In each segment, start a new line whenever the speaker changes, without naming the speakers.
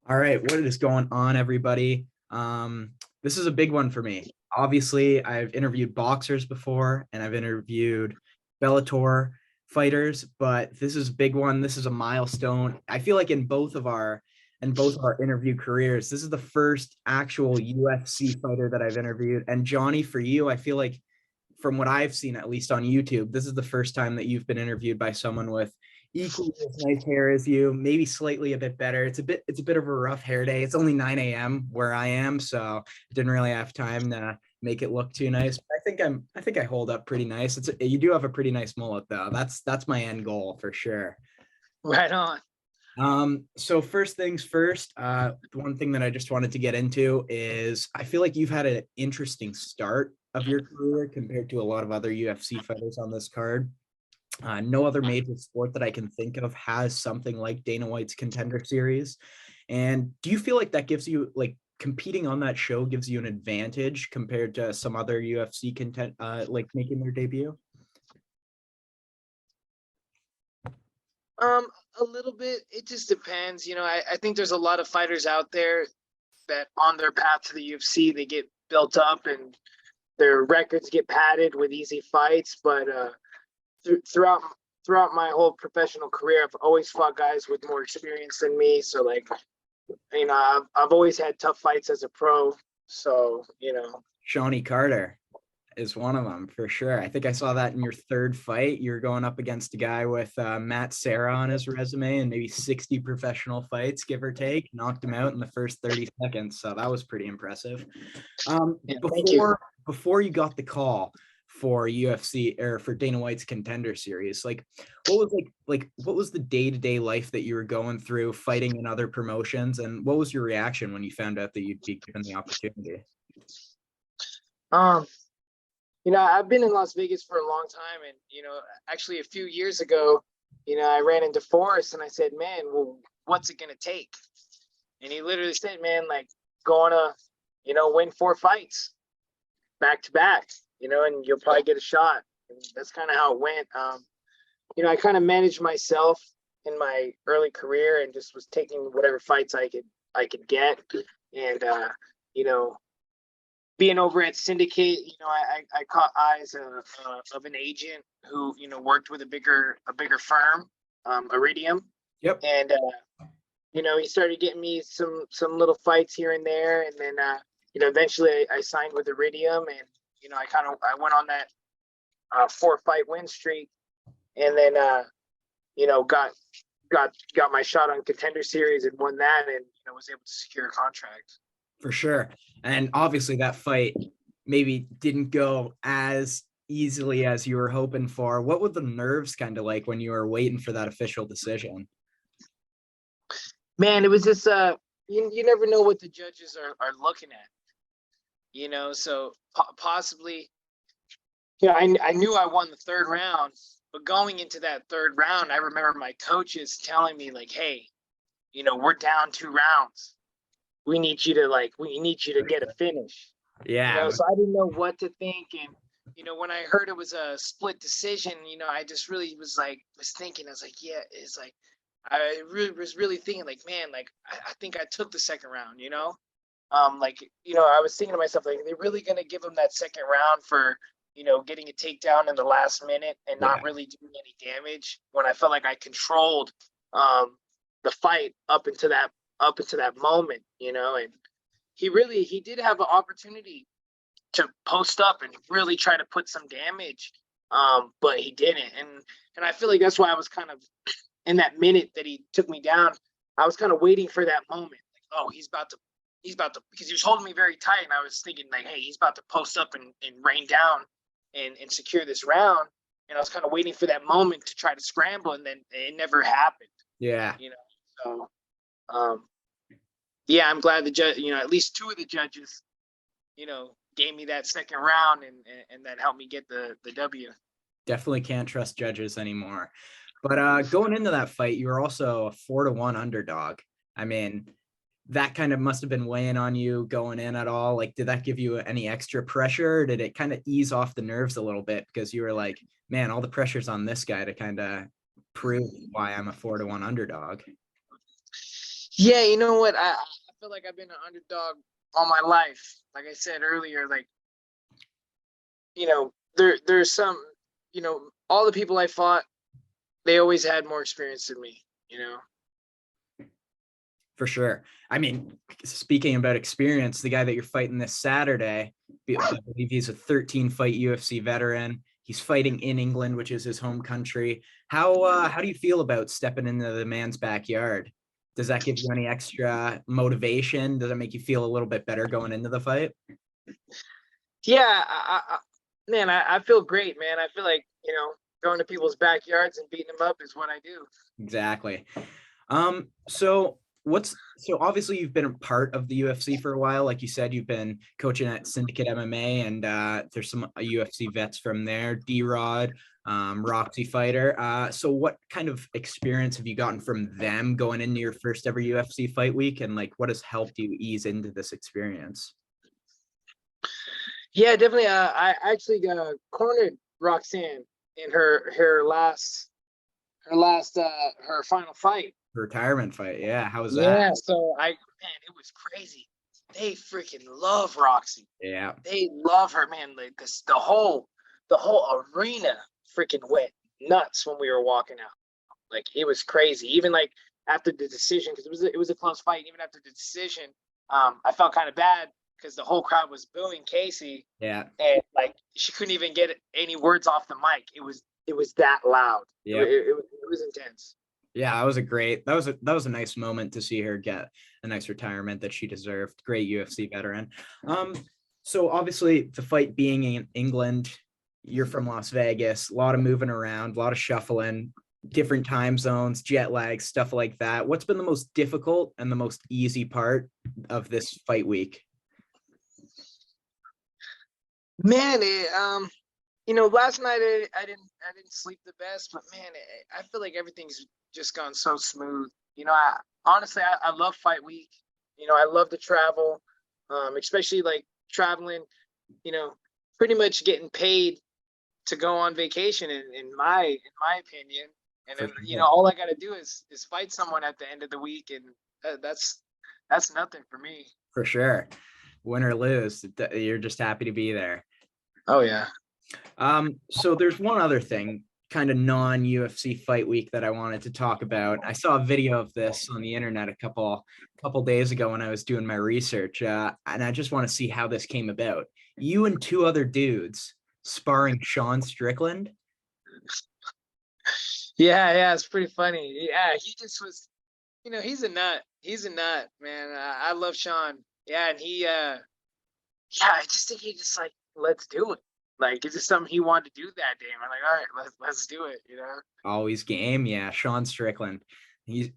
All right, what is going on, everybody? This is a big one for me. Obviously, I've interviewed boxers before and I've interviewed Bellator fighters, but this is a big one. This is a milestone. I feel like in both of our interview careers, this is the first actual UFC fighter that I've interviewed. And Johnny, for you, I feel like from what I've seen, at least on YouTube, this is the first time that you've been interviewed by someone with equally as nice hair as you, maybe slightly a bit better. It's a bit of a rough hair day. It's only 9 a.m. where I am, so I didn't really have time to make it look too nice. But I think I hold up pretty nice. You do have a pretty nice mullet though. That's my end goal for sure.
Right on.
So first things first, the one thing that I just wanted to get into is I feel like you've had an interesting start of your career compared to a lot of other UFC fighters on this card. No other major sport that I can think of has something like Dana White's Contender Series. And do you feel like that gives you like competing on that show gives you an advantage compared to some other UFC content like making their debut?
Um, a little bit. It just depends. I think there's a lot of fighters out there that on their path to the UFC, they get built up and their records get padded with easy fights. But throughout my whole professional career, I've always fought guys with more experience than me. So like, I've always had tough fights as a pro. So
Shawnee Carter is one of them for sure. I think I saw that in your third fight. You're going up against a guy with Matt Serra on his resume and maybe 60 professional fights, give or take. Knocked him out in the first 30 seconds. So that was pretty impressive.
yeah, thank you.
Before you got the call for UFC or for Dana White's Contender Series, what was the day-to-day life that you were going through fighting in other promotions, and what was your reaction when you found out that you'd be given the opportunity?
Um, I've been in Las Vegas for a long time, and actually a few years ago, I ran into Forrest and I said, "Man, well, what's it gonna take?" And he literally said, "Man, like going to, win 4 fights back to back, and you'll probably get a shot." And that's kind of how it went. I kind of managed myself in my early career and just was taking whatever fights I could get, and you know, being over at Syndicate, I caught eyes of an agent who worked with a bigger firm, Iridium,
Yep.
and he started getting me some little fights here and there, and then eventually I signed with Iridium, and I went on that 4 fight win streak, and then got my shot on Contender Series and won that, and was able to secure a contract.
For sure. And obviously that fight maybe didn't go as easily as you were hoping for. What were the nerves kind of like when you were waiting for that official decision?
Man, it was just you never know what the judges are looking at, so possibly, I knew I won the third round, but going into that third round, I remember my coaches telling me like, "Hey, we're down 2 rounds. We need you to get a finish."
Yeah.
So I didn't know what to think, and when I heard it was a split decision, I just really was thinking, I was like, yeah, it's like I really was really thinking like, man, like I think I took the second round, I was thinking to myself like, they're really gonna give him that second round for getting a takedown in the last minute and
Yeah.
not really doing any damage when I felt like I controlled the fight up into that moment, and he did have an opportunity to post up and really try to put some damage, but he didn't, and I feel like that's why I was kind of in that minute that he took me down. I was kind of waiting for that moment, like, oh, he's about to, because he was holding me very tight, and I was thinking like, hey, he's about to post up and rain down and secure this round, and I was kind of waiting for that moment to try to scramble, and then it never happened,
Yeah.
so yeah, I'm glad the judge, at least two of the judges, gave me that second round, and that helped me get the W.
Definitely can't trust judges anymore. But going into that fight, you were also a 4-1 underdog. I mean, that kind of must have been weighing on you going in at all. Like, did that give you any extra pressure? Or did it kind of ease off the nerves a little bit because you were like, man, all the pressure's on this guy to kind of prove why I'm a 4-1 underdog?
Yeah, you know what? I feel like I've been an underdog all my life. Like I said earlier, like, there's some, all the people I fought, they always had more experience than me, you know?
For sure. I mean, speaking about experience, the guy that you're fighting this Saturday, I believe he's a 13 fight UFC veteran. He's fighting in England, which is his home country. How do you feel about stepping into the man's backyard? Does that give you any extra motivation? Does it make you feel a little bit better going into the fight?
Yeah, man, I feel great, man. I feel like, going to people's backyards and beating them up is what I do.
Exactly. So obviously you've been a part of the UFC for a while. Like you said, you've been coaching at Syndicate MMA, and there's some UFC vets from there, D-Rod, Roxy Fighter. So what kind of experience have you gotten from them going into your first ever UFC fight week, and like what has helped you ease into this experience?
Yeah, definitely. I actually cornered Roxanne in her final fight.
Retirement fight. Yeah. How was that?
Yeah, so man, it was crazy. They freaking love Roxy.
Yeah.
They love her, man. Like this, the whole arena freaking went nuts when we were walking out. Like it was crazy. Even like after the decision, because it was a close fight. Even after the decision, I felt kind of bad because the whole crowd was booing Casey,
Yeah.
and like she couldn't even get any words off the mic. It was that loud.
Yeah.
It was intense.
Yeah, that was a nice moment to see her get a nice retirement that she deserved. Great UFC veteran. Um, so obviously the fight being in England, you're from Las Vegas, a lot of moving around, a lot of shuffling, different time zones, jet lag, stuff like that. What's been the most difficult and the most easy part of this fight week?
Man, last night I didn't sleep the best, but man, I feel like everything's just gone so smooth. I honestly I love fight week. I love to travel, especially like traveling. You know, pretty much getting paid to go on vacation in my opinion. And
For
then
sure.
all I got to do is fight someone at the end of the week, and that's nothing for me.
For sure. Win or lose, you're just happy to be there.
Oh yeah.
So there's one other thing, kind of non-UFC fight week that I wanted to talk about. I saw a video of this on the internet a couple days ago when I was doing my research, and I just want to see how this came about. You and two other dudes sparring Sean Strickland.
Yeah, it's pretty funny. Yeah, he just was, he's a nut. He's a nut, man. I love Sean. Yeah, and yeah, I just think he just like, let's do it. Like, it's just something he wanted to do that day. And I'm like, all right, let's do it.
Always game, yeah. Sean Strickland.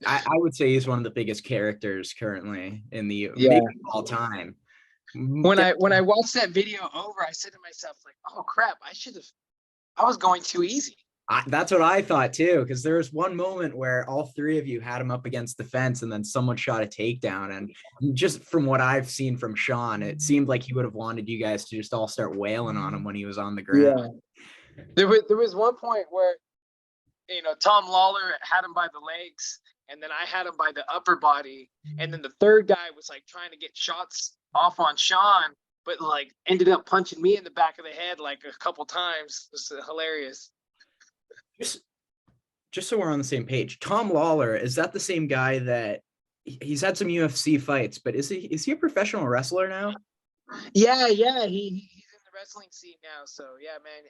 I would say he's one of the biggest characters currently in the maybe
Yeah.
all time.
When I watched that video over, I said to myself, like, oh crap, I was going too easy.
That's what I thought too, because there was one moment where all three of you had him up against the fence, and then someone shot a takedown. And just from what I've seen from Sean, it seemed like he would have wanted you guys to just all start wailing on him when he was on the ground.
Yeah. There was one point where Tom Lawler had him by the legs, and then I had him by the upper body, and then the third guy was like trying to get shots off on Sean, but like ended up punching me in the back of the head like a couple times. It was hilarious.
Just, just so we're on the same page, Tom Lawler, is that the same guy that he's had some UFC fights, but is he a professional wrestler now?
Yeah, he's in the wrestling scene now. So yeah, man,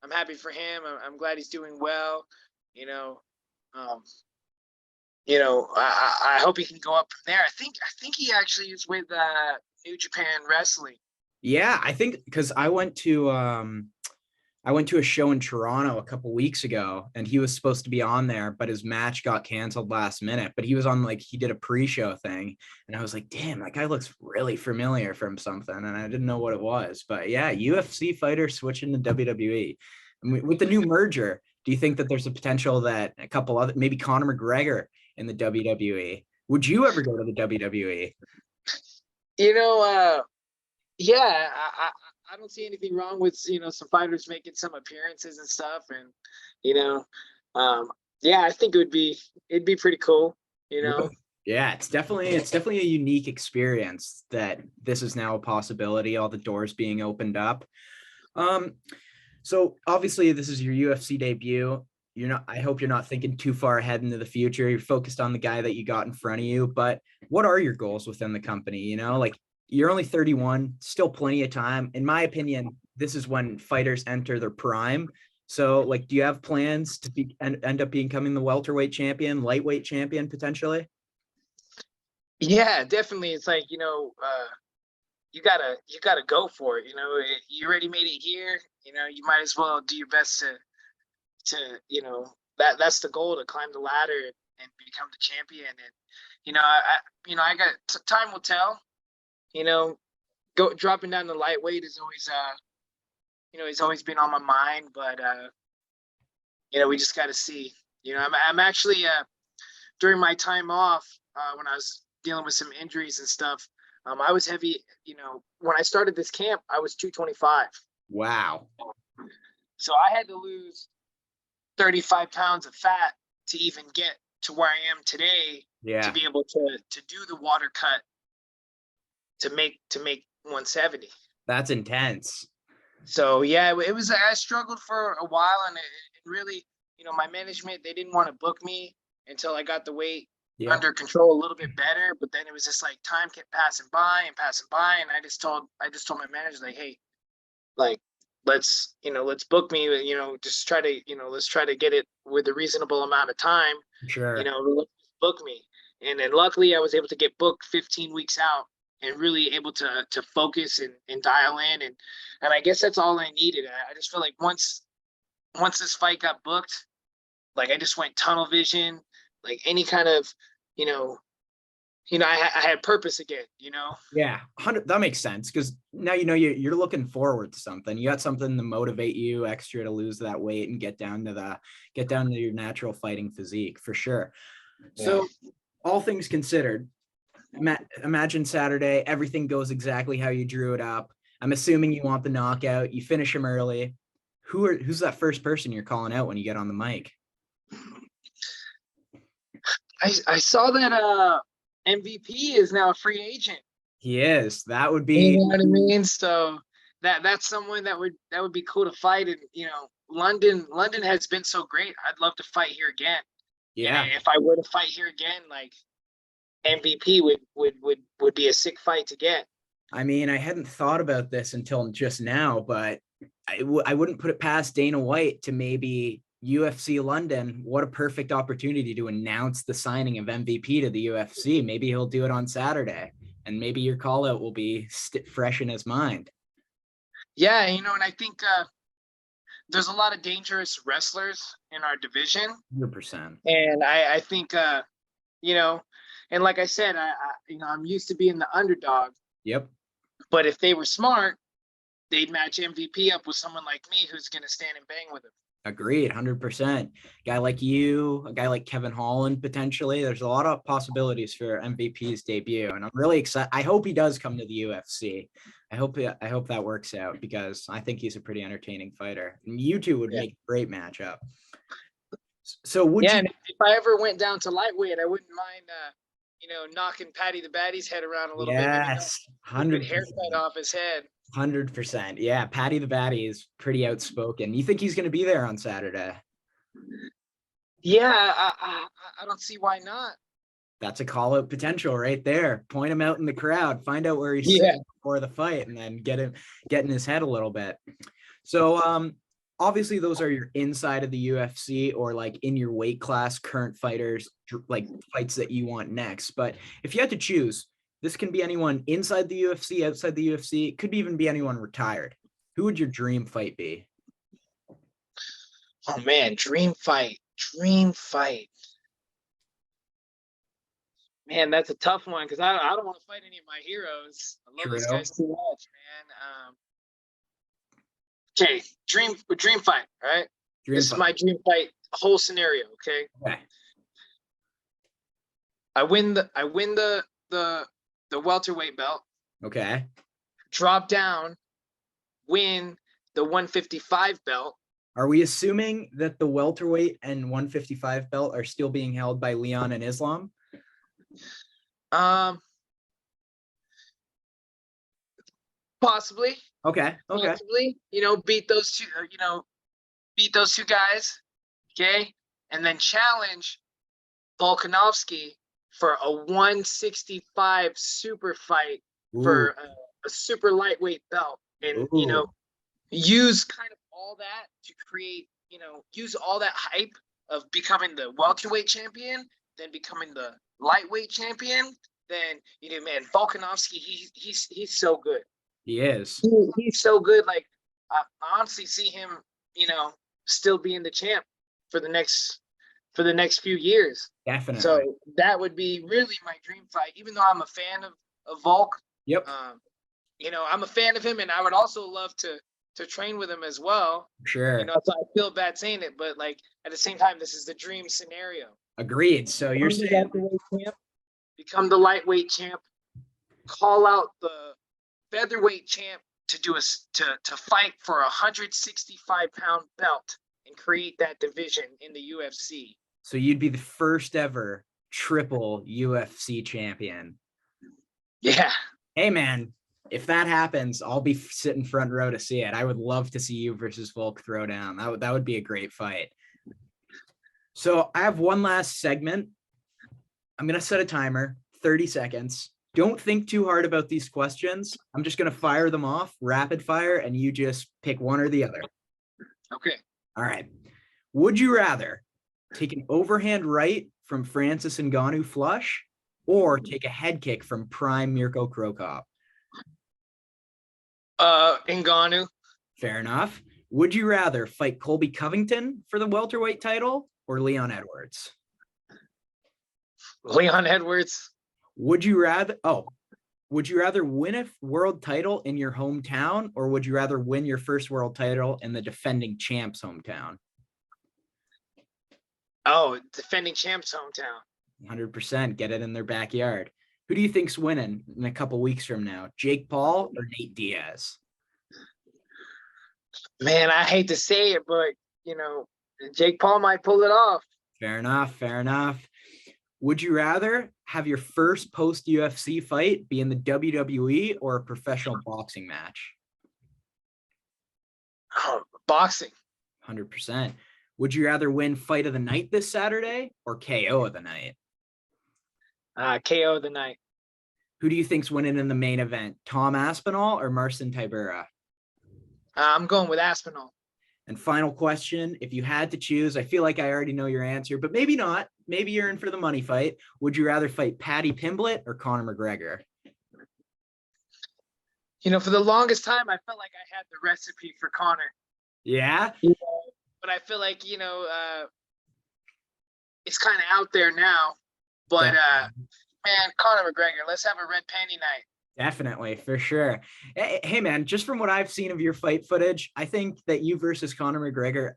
I'm happy for him. I'm glad he's doing well. You know, um, I hope he can go up from there. I think he actually is with New Japan Wrestling.
Yeah, I think because I went to a show in Toronto a couple weeks ago, and he was supposed to be on there, but his match got canceled last minute. But he was on, like, he did a pre-show thing, and I was like, damn, that guy looks really familiar from something, and I didn't know what it was. But yeah, UFC fighter switching to WWE. And with the new merger, do you think that there's a potential that a couple other, maybe Conor McGregor in the WWE? Would you ever go to the WWE?
You know, yeah, I don't see anything wrong with some fighters making some appearances and stuff, and you know, um, yeah, I think it'd be pretty cool. You
What
know,
Yeah, it's definitely a unique experience that this is now a possibility, all the doors being opened up. Um, so obviously this is your UFC debut. I hope you're not thinking too far ahead into the future. You're focused on the guy that you got in front of you, but what are your goals within the company? Like you're only 31, still plenty of time. In my opinion, this is when fighters enter their prime. So like, do you have plans to end up becoming the welterweight champion, lightweight champion potentially?
Yeah, definitely. It's like, you gotta go for it. You already made it here. You might as well do your best to that's the goal, to climb the ladder and become the champion. And I got time will tell. You know, go dropping down the lightweight is always it's always been on my mind, but we just got to see. I'm actually during my time off, when I was dealing with some injuries and stuff. I was heavy. When I started this camp, I was 225.
Wow.
So I had to lose 35 pounds of fat to even get to where I am today, to
Yeah,
be able to do the water cut to make 170.
that's intense.
So yeah, it was. I struggled for a while, and it really, my management, they didn't want to book me until I got the weight
Yeah,
under control a little bit better. But then it was just like time kept passing by, and I just told my manager, like, hey, like, let's book me. Just try to let's try to get it with a reasonable amount of time.
sure.
Book me. And then luckily I was able to get booked 15 weeks out, and really able to focus and dial in. And I guess that's all I needed. I just feel like once this fight got booked, like I just went tunnel vision, like any kind of, you know, I had purpose again.
Yeah, 100, that makes sense because now you're looking forward to something. You got something to motivate you extra to lose that weight and get down to your natural fighting physique for sure.
Yeah.
So, all things considered, imagine Saturday, everything goes exactly how you drew it up. I'm assuming you want the knockout. You finish him early. Who's that first person you're calling out when you get on the mic?
I saw that MVP is now a free agent.
He is. That would
You
be
know what I mean? So that's someone that would be cool to fight. And London has been so great. I'd love to fight here again. And
yeah.
if I were to fight here again, like, MVP would be a sick fight to get.
I mean, I hadn't thought about this until just now, but I wouldn't put it past Dana White to maybe UFC London. What a perfect opportunity to announce the signing of MVP to the UFC. Maybe he'll do it on Saturday, and maybe your call out will be fresh in his mind.
Yeah, and I think there's a lot of dangerous wrestlers in our division,
100%.
and I think you know, and like I said, I'm used to being the underdog,
Yep.
but if they were smart, they'd match MVP up with someone like me who's gonna stand and bang with him.
Agreed, 100%. Guy like you, a guy like Kevin Holland, potentially. There's a lot of possibilities for MVP's debut, and I'm really excited. I hope he does come to the UFC. I hope that works out because I think he's a pretty entertaining fighter, and you two would
Yeah.
make a great matchup. So would
Yeah,
you?
and if I ever went down to lightweight, I wouldn't mind knocking Patty the Batty's head around a little bit, maybe knock
Yes,
a stupid
100%.
haircut off his head.
100%. Yeah, Patty the Batty is pretty outspoken. You think he's going to be there on Saturday?
Yeah, I don't see why not.
That's a call out potential right there. Point him out in the crowd, find out where he's
Yeah.
sitting before the fight, and then get in his head a little bit. So obviously those are your inside of the UFC or like in your weight class current fighters, like fights that you want next. But if you had to choose, this can be anyone inside the UFC, outside the UFC. It could even be anyone retired. Who would your dream fight be?
Oh man, dream fight. Dream fight. Man, that's a tough one because I don't want to fight any of my heroes. I love these
True.
guys too much, man. Okay, dream fight, all right?
Dream
This is
fight.
my dream fight whole scenario, okay?
Okay.
I win the welterweight belt,
Okay.
drop down, win the 155 belt.
Are we assuming that the welterweight and 155 belt are still being held by Leon and Islam?
Um, possibly,
Okay. Okay.
possibly. Beat those two guys. Okay, and then challenge Volkanovski for a 165 super fight
Ooh.
for a super lightweight belt, and
Ooh.
use kind of all that to create, use all that hype of becoming the welterweight champion, then becoming the lightweight champion. Then man, Volkanovski, he's so good.
He is.
He's so good. Like I honestly see him, you know, still being the champ for the next few years.
Definitely.
So that would be really my dream fight. Even though I'm a fan of Volk,
Yep.
um, I'm a fan of him, and I would also love to train with him as well.
Sure.
So I feel bad saying it, but like at the same time, this is the dream scenario.
Agreed. So you're saying,
Become the lightweight champ, call out the featherweight champ to to fight for a 165-pound belt and create that division in the UFC.
so you'd be the first ever triple UFC champion.
Yeah.
Hey man, if that happens, I'll be sitting front row to see it. I would love to see you versus Volk Throwdown. That would be a great fight. So I have one last segment. I'm going to set a timer, 30 seconds. Don't think too hard about these questions. I'm just going to fire them off, rapid fire, and you just pick one or the other.
Okay.
All right. Would you rather take an overhand right from Francis Ngannou flush or take a head kick from prime Mirko Cro Cop?
Ngannou.
Fair enough. Would you rather fight Colby Covington for the welterweight title or Leon Edwards?
Leon Edwards.
Would you rather win a world title in your hometown, or would you rather win your first world title in the defending champ's hometown?
Oh, defending champ's hometown.
100%. Get it in their backyard. Who do you think's winning in a couple weeks from now? Jake Paul or Nate Diaz?
Man, I hate to say it, but Jake Paul might pull it off.
Fair enough. Fair enough. Would you rather have your first post UFC fight be in the WWE or a professional boxing match?
Oh, boxing.
100%. Would you rather win fight of the night this Saturday or KO of the night?
KO of the night.
Who do you think's winning in the main event? Tom Aspinall or Marcin Tybura?
I'm going with Aspinall.
And final question, if you had to choose, I feel like I already know your answer, but maybe not. Maybe you're in for the money fight. Would you rather fight Paddy Pimblett or Conor McGregor?
For the longest time, I felt like I had the recipe for Conor.
Yeah?
But I feel like, it's kind of out there now. But, man, Conor McGregor, let's have a red panty night.
Definitely, for sure. Hey, man, just from what I've seen of your fight footage, I think that you versus Conor McGregor,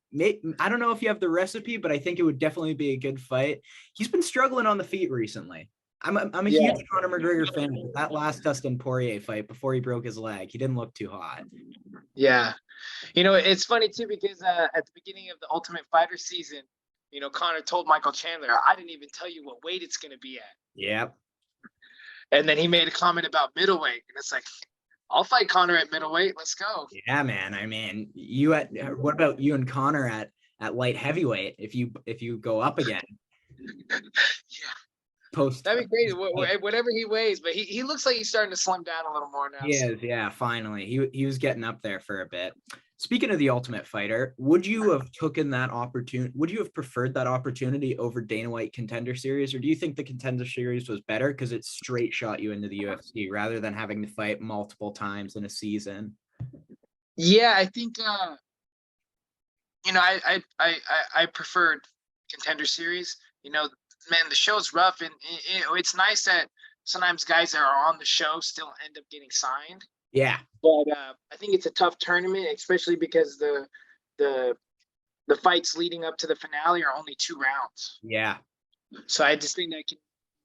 I don't know if you have the recipe, but I think it would definitely be a good fight. He's been struggling on the feet recently. I'm a huge Conor McGregor fan. That last Dustin Poirier fight before he broke his leg, he didn't look too hot.
Yeah. It's funny, too, because at the beginning of the Ultimate Fighter season, Conor told Michael Chandler, I didn't even tell you what weight it's going to be at.
Yep.
And then he made a comment about middleweight, and it's like, I'll fight Conor at middleweight. Let's go.
Yeah, man. I mean, what about you and Conor at light heavyweight? If you go up again,
yeah,
that'd
be great. Whatever he weighs, but he looks like he's starting to slim down a little more now.
He is, yeah. Finally, he was getting up there for a bit. Speaking of the Ultimate Fighter, would you have taken that opportunity? Would you have preferred that opportunity over Dana White Contender Series, or do you think the Contender Series was better because it straight shot you into the UFC rather than having to fight multiple times in a season?
Yeah, I think I preferred Contender Series. Man, the show's rough, and it's nice that sometimes guys that are on the show still end up getting signed.
Yeah.
But I think it's a tough tournament, especially because the fights leading up to the finale are only 2 rounds.
Yeah.
So I just think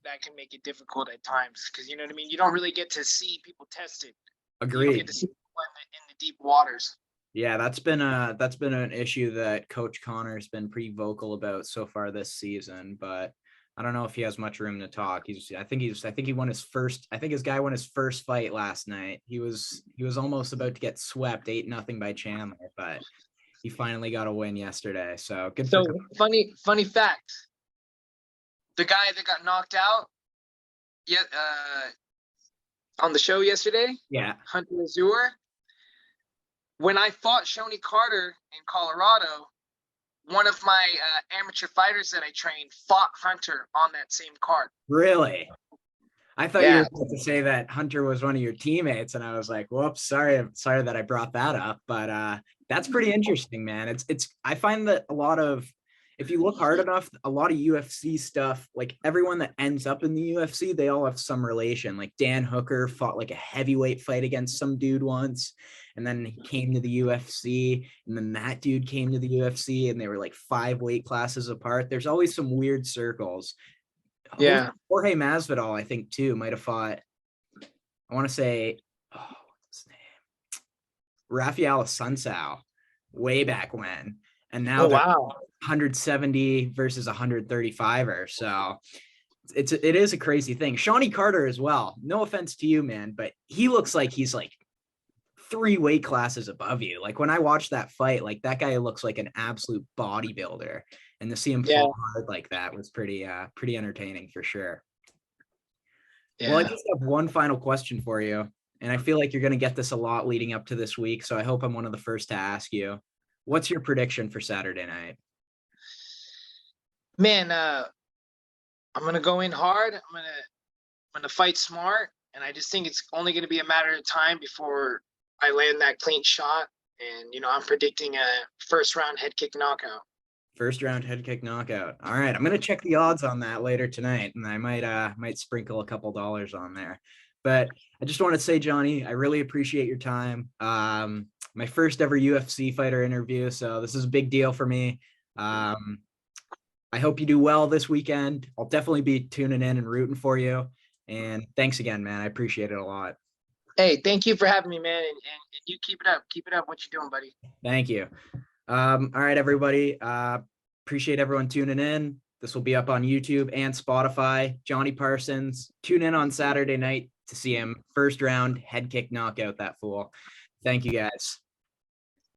that can make it difficult at times, because you know what I mean. You don't really get to see people tested.
Agreed.
You don't get to see people in the deep waters.
Yeah, that's been an issue that Coach Connor's been pretty vocal about so far this season. But I don't know if he has much room to talk. I think he won his first. I think his guy won his first fight last night. He was almost about to get swept 8-0 by Chandler, but he finally got a win yesterday. So good for.
So funny fact: the guy that got knocked out, yet on the show yesterday,
Yeah.
Hunter Azure. When I fought Shoney Carter in Colorado, one of my amateur fighters that I trained fought Hunter on that same card.
Really? I thought you
Yeah.
were about to say that Hunter was one of your teammates, and I was like, "Whoops, sorry that I brought that up." But that's pretty interesting, man. It's I find that if you look hard enough, a lot of UFC stuff, like everyone that ends up in the UFC, they all have some relation. Like Dan Hooker fought like a heavyweight fight against some dude once, and then he came to the UFC, and then that dude came to the UFC, and they were like 5 weight classes apart. There's always some weird circles.
Yeah.
Jorge Masvidal, I think, too, might have fought. I want to say, what's his name? Rafael Sunsao, way back when, and now
Oh
they're
wow.
170 versus 135er. So it is a crazy thing. Shawnee Carter as well. No offense to you, man, but he looks like he's like 3 weight classes above you. Like when I watched that fight, like that guy looks like an absolute bodybuilder. And to see him
Yeah.
fall hard like that was pretty entertaining for sure.
Yeah.
Well, I just have one final question for you. And I feel like you're going to get this a lot leading up to this week. So I hope I'm one of the first to ask you. What's your prediction for Saturday night?
Man, I'm gonna go in hard. I'm gonna fight smart, and I just think it's only gonna be a matter of time before I land that clean shot. And I'm predicting a first round head kick knockout.
First round head kick knockout. All right, I'm gonna check the odds on that later tonight, and I might sprinkle a couple dollars on there. But I just want to say, Jonny, I really appreciate your time. My first ever UFC fighter interview, so this is a big deal for me. I hope you do well this weekend. I'll definitely be tuning in and rooting for you. And thanks again, man. I appreciate it a lot.
Hey, thank you for having me, man, and you keep it up. Keep it up. What you doing, buddy?
Thank you. All right, everybody. Appreciate everyone tuning in. This will be up on YouTube and Spotify. Jonny Parsons. Tune in on Saturday night to see him first round head kick knockout that fool. Thank you, guys.